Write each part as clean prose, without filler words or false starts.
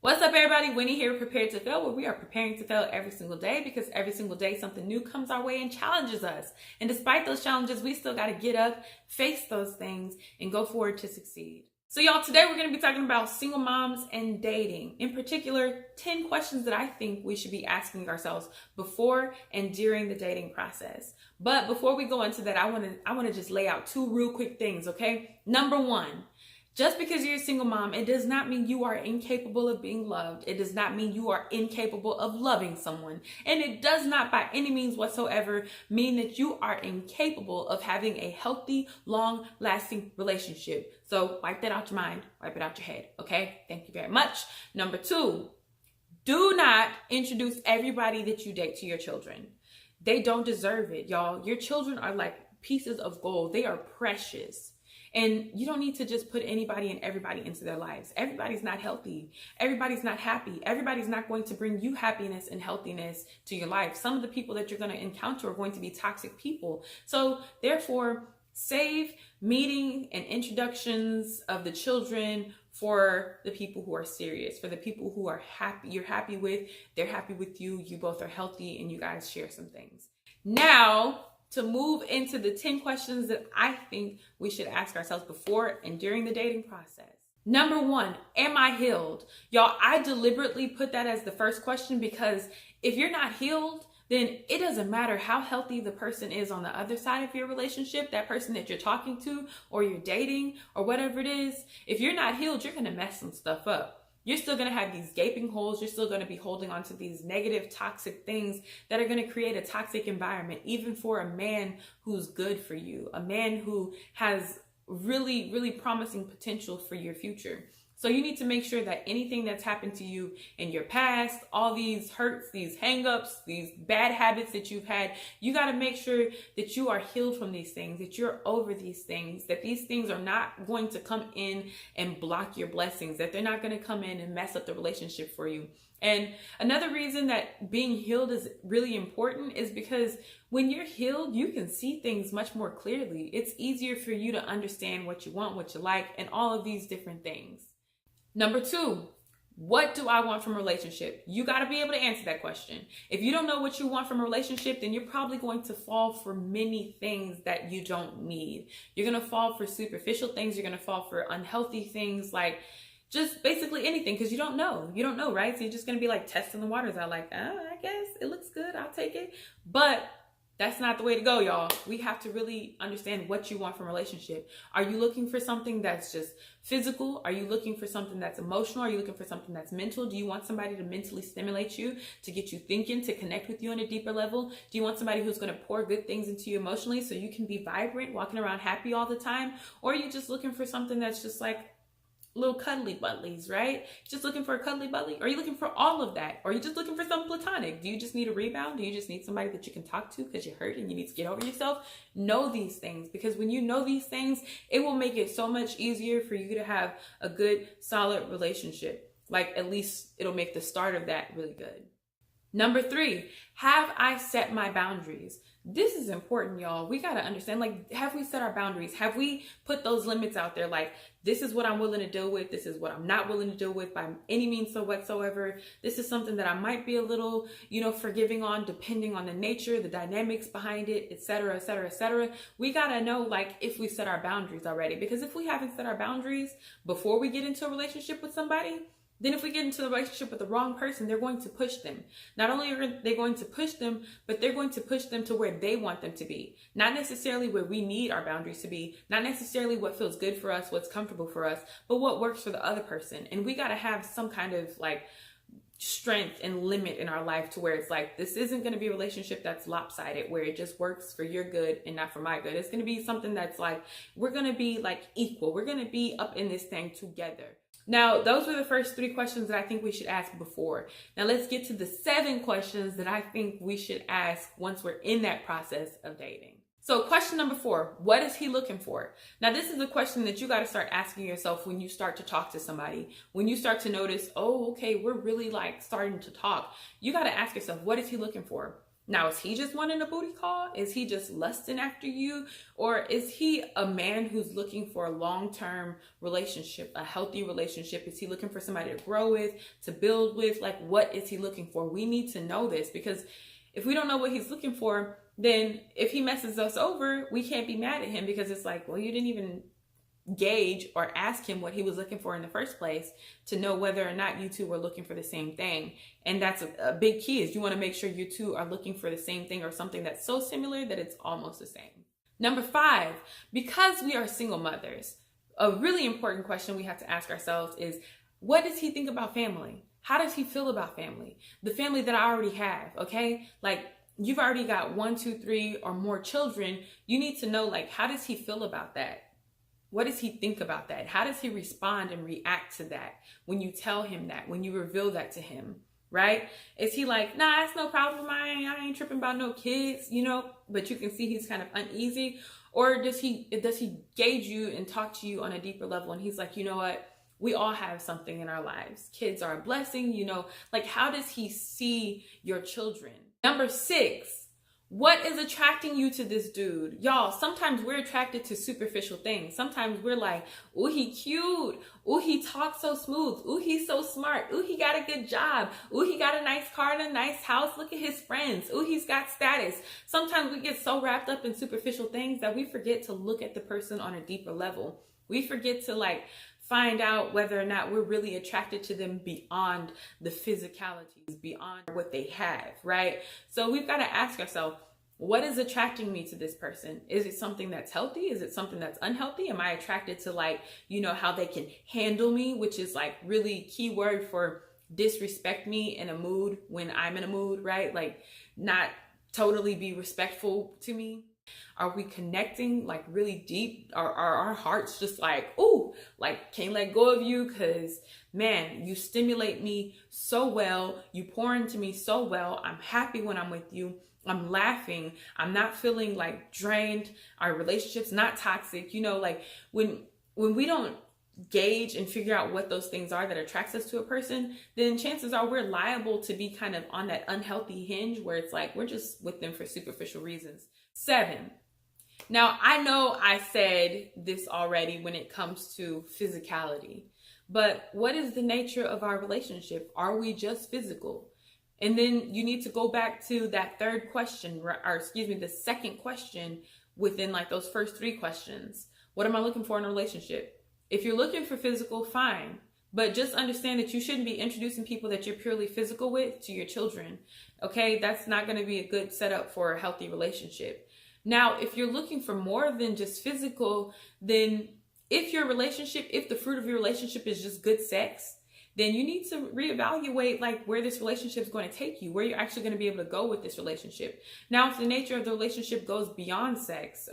What's up, everybody? Winnie here, Prepared to Fail, where we are preparing to fail every single day because every single day something new comes our way and challenges us. And despite those challenges, we still got to get up, face those things, and go forward to succeed. So y'all, today we're going to be talking about single moms and dating. In particular, 10 questions that I think we should be asking ourselves before and during the dating process. But before we go into that, I want to just lay out two real quick things, okay? Number one, just because you're a single mom, it does not mean you are incapable of being loved. It does not mean you are incapable of loving someone. And it does not by any means whatsoever mean that you are incapable of having a healthy, long-lasting relationship. So wipe that out your mind, wipe it out your head, okay? Thank you very much. Number two, do not introduce everybody that you date to your children. They don't deserve it, y'all. Your children are like pieces of gold. They are precious. And you don't need to just put anybody and everybody into their lives. Everybody's not healthy. Everybody's not happy. Everybody's not going to bring you happiness and healthiness to your life. Some of the people that you're going to encounter are going to be toxic people. So therefore, save meeting and introductions of the children for the people who are serious, for the people who are happy, you're happy with, they're happy with you, you both are healthy, and you guys share some things. Now, to move into the 10 questions that I think we should ask ourselves before and during the dating process. Number one, am I healed? Y'all, I deliberately put that as the first question because if you're not healed, then it doesn't matter how healthy the person is on the other side of your relationship, that person that you're talking to or you're dating or whatever it is. If you're not healed, you're going to mess some stuff up. You're still going to have these gaping holes. You're still going to be holding on to these negative, toxic things that are going to create a toxic environment, even for a man who's good for you, a man who has really, really promising potential for your future. So you need to make sure that anything that's happened to you in your past, all these hurts, these hangups, these bad habits that you've had, you got to make sure that you are healed from these things, that you're over these things, that these things are not going to come in and block your blessings, that they're not going to come in and mess up the relationship for you. And another reason that being healed is really important is because when you're healed, you can see things much more clearly. It's easier for you to understand what you want, what you like, and all of these different things. Number two, what do I want from a relationship? You got to be able to answer that question. If you don't know what you want from a relationship, then you're probably going to fall for many things that you don't need. You're going to fall for superficial things. You're going to fall for unhealthy things, like just basically anything, because you don't know. You don't know, right? So you're just going to be like testing the waters out, like, I guess it looks good. I'll take it. But that's not the way to go, y'all. We have to really understand what you want from a relationship. Are you looking for something that's just physical? Are you looking for something that's emotional? Are you looking for something that's mental? Do you want somebody to mentally stimulate you, to get you thinking, to connect with you on a deeper level? Do you want somebody who's going to pour good things into you emotionally so you can be vibrant, walking around happy all the time? Or are you just looking for something that's just like little cuddly buttlies, right? Just looking for a cuddly buttly? Or are you looking for all of that? Or are you just looking for something platonic? Do you just need a rebound? Do you just need somebody that you can talk to because you're hurt and you need to get over yourself? Know these things, because when you know these things, it will make it so much easier for you to have a good, solid relationship. Like, at least it'll make the start of that really good. Number three, have I set my boundaries? This is important, y'all. We got to understand, like, have we set our boundaries? Have we put those limits out there? Like, this is what I'm willing to deal with. This is what I'm not willing to deal with by any means whatsoever. This is something that I might be a little, forgiving on, depending on the nature, the dynamics behind it, et cetera, et cetera, et cetera. We got to know, like, if we set our boundaries already. Because if we haven't set our boundaries before we get into a relationship with somebody, then if we get into a relationship with the wrong person, they're going to push them. Not only are they going to push them, but they're going to push them to where they want them to be. Not necessarily where we need our boundaries to be. Not necessarily what feels good for us, what's comfortable for us, but what works for the other person. And we got to have some kind of like strength and limit in our life to where it's like, this isn't going to be a relationship that's lopsided, where it just works for your good and not for my good. It's going to be something that's like, we're going to be like equal. We're going to be up in this thing together. Now, those were the first 3 questions that I think we should ask before. Now, let's get to the 7 questions that I think we should ask once we're in that process of dating. So question number 4, what is he looking for? Now, this is a question that you got to start asking yourself when you start to talk to somebody. When you start to notice, oh, okay, we're really like starting to talk. You got to ask yourself, what is he looking for? Now, is he just wanting a booty call? Is he just lusting after you? Or is he a man who's looking for a long-term relationship, a healthy relationship? Is he looking for somebody to grow with, to build with? Like, what is he looking for? We need to know this, because if we don't know what he's looking for, then if he messes us over, we can't be mad at him, because it's like, well, you didn't even gauge or ask him what he was looking for in the first place to know whether or not you two were looking for the same thing. And that's a big key, is you want to make sure you two are looking for the same thing, or something that's so similar that it's almost the same. Number 5, because we are single mothers, a really important question we have to ask ourselves is, what does he think about family? How does he feel about family? The family that I already have, okay? Like, you've already got 1, 2, 3 or more children. You need to know, like, how does he feel about that? What does he think about that? How does he respond and react to that when you tell him that, when you reveal that to him, right? Is he like, nah, it's no problem, I ain't tripping about no kids, you know, but you can see he's kind of uneasy? Or does he gauge you and talk to you on a deeper level, and he's like, you know what? We all have something in our lives. Kids are a blessing, you know, like, how does he see your children? Number 6, what is attracting you to this dude? Y'all, sometimes we're attracted to superficial things. Sometimes we're like, ooh, he cute. Ooh, he talks so smooth. Ooh, he's so smart. Ooh, he got a good job. Ooh, he got a nice car and a nice house. Look at his friends. Ooh, he's got status. Sometimes we get so wrapped up in superficial things that we forget to look at the person on a deeper level. We forget to, like, find out whether or not we're really attracted to them beyond the physicalities, beyond what they have, right? So we've got to ask ourselves, what is attracting me to this person? Is it something that's healthy? Is it something that's unhealthy? Am I attracted to, like, you know, how they can handle me, which is like really key word for disrespect me in a mood when I'm in a mood, right? Like, not totally be respectful to me. Are we connecting like really deep? Are our hearts just like, ooh, like, can't let go of you, because man, you stimulate me so well, you pour into me so well, I'm happy when I'm with you, I'm laughing, I'm not feeling like drained, our relationship's not toxic, you know, like when we don't gauge and figure out what those things are that attracts us to a person, then chances are we're liable to be kind of on that unhealthy hinge where it's like we're just with them for superficial reasons. 7. Now, I know I said this already when it comes to physicality, but what is the nature of our relationship? Are we just physical? And then you need to go back to that third question, or excuse me, the second question within like those first 3 questions. What am I looking for in a relationship? If you're looking for physical, fine. But just understand that you shouldn't be introducing people that you're purely physical with to your children. Okay, that's not going to be a good setup for a healthy relationship. Now, if you're looking for more than just physical, then if the fruit of your relationship is just good sex, then you need to reevaluate like where this relationship is going to take you, where you're actually going to be able to go with this relationship. Now, if the nature of the relationship goes beyond sex,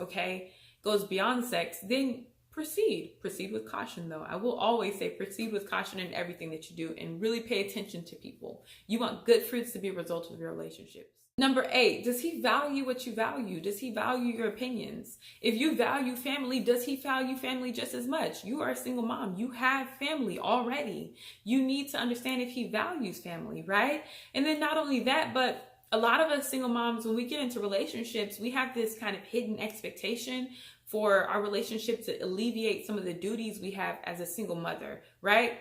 then proceed with caution. Though I will always say proceed with caution in everything that you do, and really pay attention to people. You want good fruits to be a result of your relationships. Number 8, does he value what you value? Does he value your opinions? If you value family, does he value family just as much? You are a single mom. You have family already. You need to understand if he values family, right? And then not only that, but a lot of us single moms, when we get into relationships, we have this kind of hidden expectation for our relationship to alleviate some of the duties we have as a single mother, right?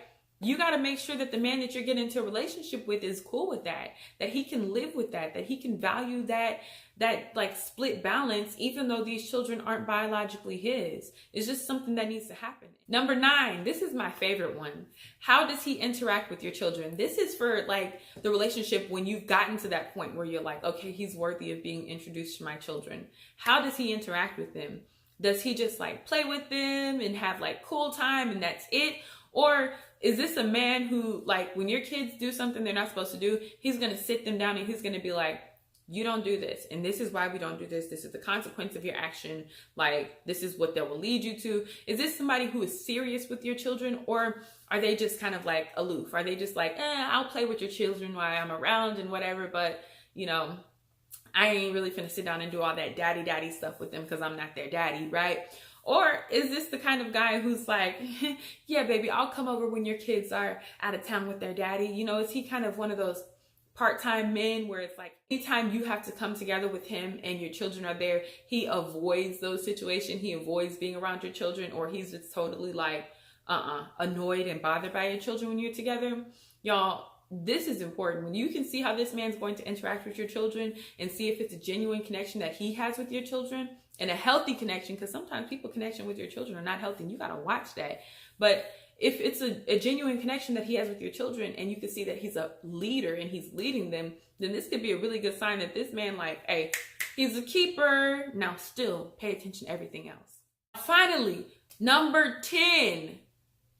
You got to make sure that the man that you're getting into a relationship with is cool with that he can live with that he can value that like split balance, even though these children aren't biologically his. It's just something that needs to happen. Number 9, this is my favorite one. How does he interact with your children? This is for like the relationship when you've gotten to that point where you're like, okay, he's worthy of being introduced to my children. How does he interact with them? Does he just like play with them and have like cool time and that's it? Or is this a man who, like, when your kids do something they're not supposed to do, he's going to sit them down and he's going to be like, you don't do this, and this is why we don't do this. This is the consequence of your action. Like, this is what that will lead you to. Is this somebody who is serious with your children, or are they just kind of like aloof? Are they just like, I'll play with your children while I'm around and whatever, but, you know, I ain't really finna sit down and do all that daddy stuff with them because I'm not their daddy, right? Or is this the kind of guy who's like, yeah, baby, I'll come over when your kids are out of town with their daddy? You know, is he kind of one of those part-time men where it's like anytime you have to come together with him and your children are there, he avoids those situations. He avoids being around your children, or he's just totally like annoyed and bothered by your children when you're together. Y'all, this is important. When you can see how this man's going to interact with your children and see if it's a genuine connection that he has with your children, and a healthy connection, because sometimes people connection with your children are not healthy and you got to watch that. But if it's a genuine connection that he has with your children and you can see that he's a leader and he's leading them, then this could be a really good sign that this man, like, hey, he's a keeper. Now still pay attention to everything else. Finally, number 10,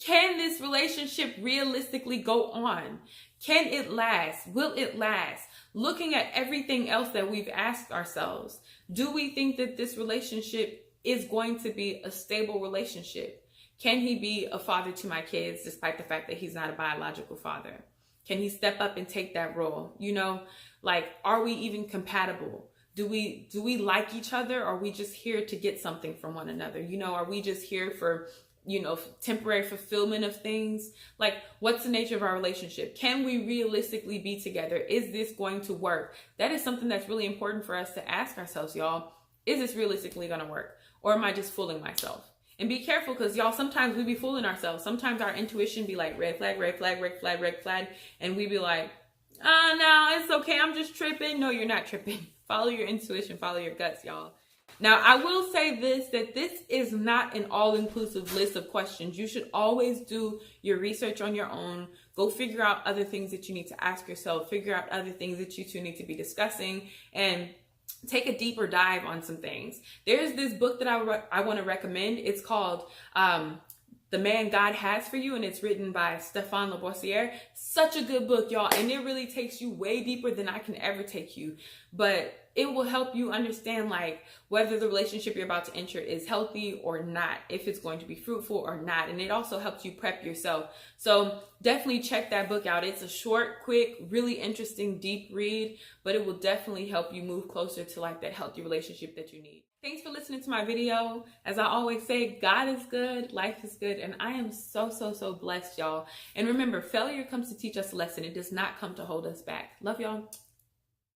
can this relationship realistically go on? Can it last? Will it last? Looking at everything else that we've asked ourselves, do we think that this relationship is going to be a stable relationship? Can he be a father to my kids despite the fact that he's not a biological father? Can he step up and take that role? You know, like, are we even compatible? Do we like each other? Or are we just here to get something from one another? You know, are we just here for, you know, temporary fulfillment of things? Like, what's the nature of our relationship? Can we realistically be together? Is this going to work? That is something that's really important for us to ask ourselves, y'all. Is this realistically going to work? Or am I just fooling myself? And be careful, because y'all, sometimes we be fooling ourselves. Sometimes our intuition be like, red flag, red flag, red flag, red flag. And we be like, no, it's okay, I'm just tripping. No, you're not tripping. Follow your intuition, follow your guts, y'all. Now, I will say this, that this is not an all-inclusive list of questions. You should always do your research on your own. Go figure out other things that you need to ask yourself. Figure out other things that you two need to be discussing, and take a deeper dive on some things. There's this book that I want to recommend. It's called The Man God Has for You, and it's written by Stéphane Lavoisier. Such a good book, y'all, and it really takes you way deeper than I can ever take you. But it will help you understand, like, whether the relationship you're about to enter is healthy or not, if it's going to be fruitful or not. And it also helps you prep yourself. So definitely check that book out. It's a short, quick, really interesting, deep read, but it will definitely help you move closer to like that healthy relationship that you need. Thanks for listening to my video. As I always say, God is good, life is good, and I am so blessed, y'all. And remember, failure comes to teach us a lesson. It does not come to hold us back. Love y'all.